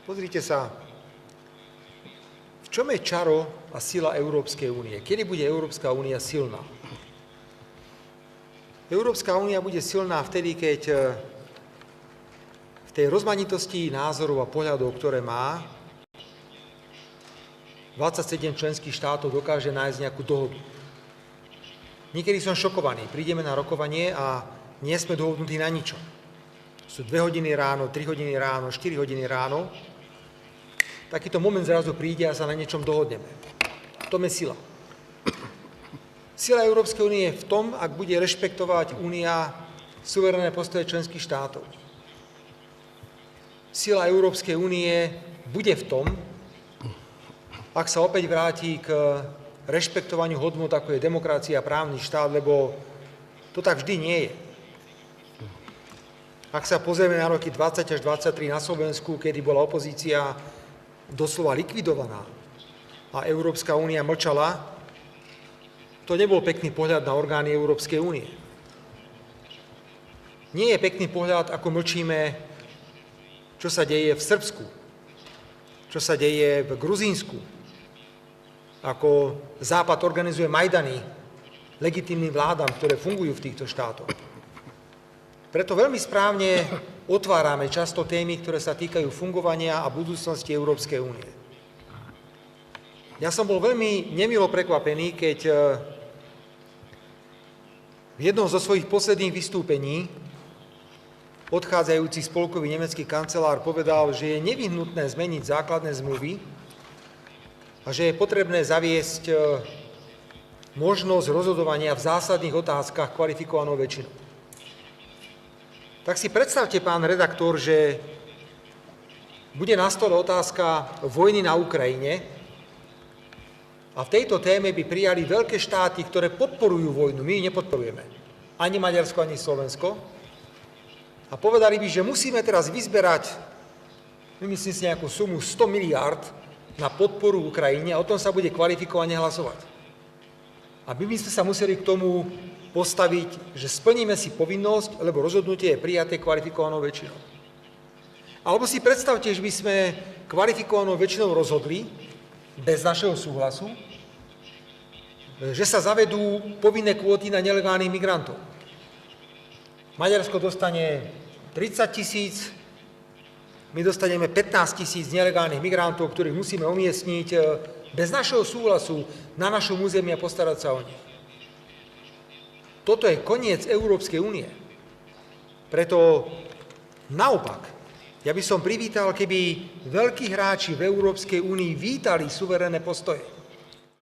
Pozrite sa, v čom je čaro a sila Európskej únie? Kedy bude Európska únia silná? Európska únia bude silná vtedy, keď v tej rozmanitosti názorov a pohľadov, ktoré má, 27 členských štátov dokáže nájsť nejakú dohodu. Niekedy som šokovaný. Prídeme na rokovanie a nie sme dohodnutí na ničom. Sú 2 hodiny ráno, 3 hodiny ráno, 4 hodiny ráno. Takýto moment zrazu príde a sa na niečom dohodneme. V tom je sila. Sila Európskej únie je v tom, ak bude rešpektovať únia suverénne postoje členských štátov. Sila Európskej únie bude v tom, ak sa opäť vráti k rešpektovaniu hodnôt, ako je demokracia a právny štát, lebo to tak vždy nie je. Ak sa pozrieme na roky 20 až 23 na Slovensku, kedy bola opozícia doslova likvidovaná a Európska únia mlčala, to nebol pekný pohľad na orgány Európskej únie. Nie je pekný pohľad, ako mlčíme, čo sa deje v Srbsku, čo sa deje v Gruzínsku, ako Západ organizuje majdany legitímnym vládam, ktoré fungujú v týchto štátoch. Preto veľmi správne otvárame často témy, ktoré sa týkajú fungovania a budúcnosti Európskej únie. Ja som bol veľmi nemilo prekvapený, keď v jednom zo svojich posledných vystúpení odchádzajúci spolkový nemecký kancelár povedal, že je nevyhnutné zmeniť základné zmluvy a že je potrebné zaviesť možnosť rozhodovania v zásadných otázkach kvalifikovanou väčšinou. Tak si predstavte, pán redaktor, že bude na stole otázka vojny na Ukrajine a v tejto téme by prijali veľké štáty, ktoré podporujú vojnu. My ju nepodporujeme. Ani Maďarsko, ani Slovensko. A povedali by, že musíme teraz vyzberať, myslím si, nejakú sumu 100 miliárd na podporu Ukrajine a o tom sa bude kvalifikovane hlasovať. A my by sme sa museli k tomu postaviť, že splníme si povinnosť, lebo rozhodnutie je prijaté kvalifikovanou väčšinou. Alebo si predstavte, že by sme kvalifikovanou väčšinou rozhodli, bez našeho súhlasu, že sa zavedú povinné kvóty na nelegálnych migrantov. Maďarsko dostane 30 000, my dostaneme 15 000 nelegálnych migrantov, ktorých musíme umiestniť bez našeho súhlasu na našom území a postarať sa o nich. Toto je koniec Európskej únie. Preto naopak, ja by som privítal, keby veľkí hráči v Európskej únii vítali suverénne postoje.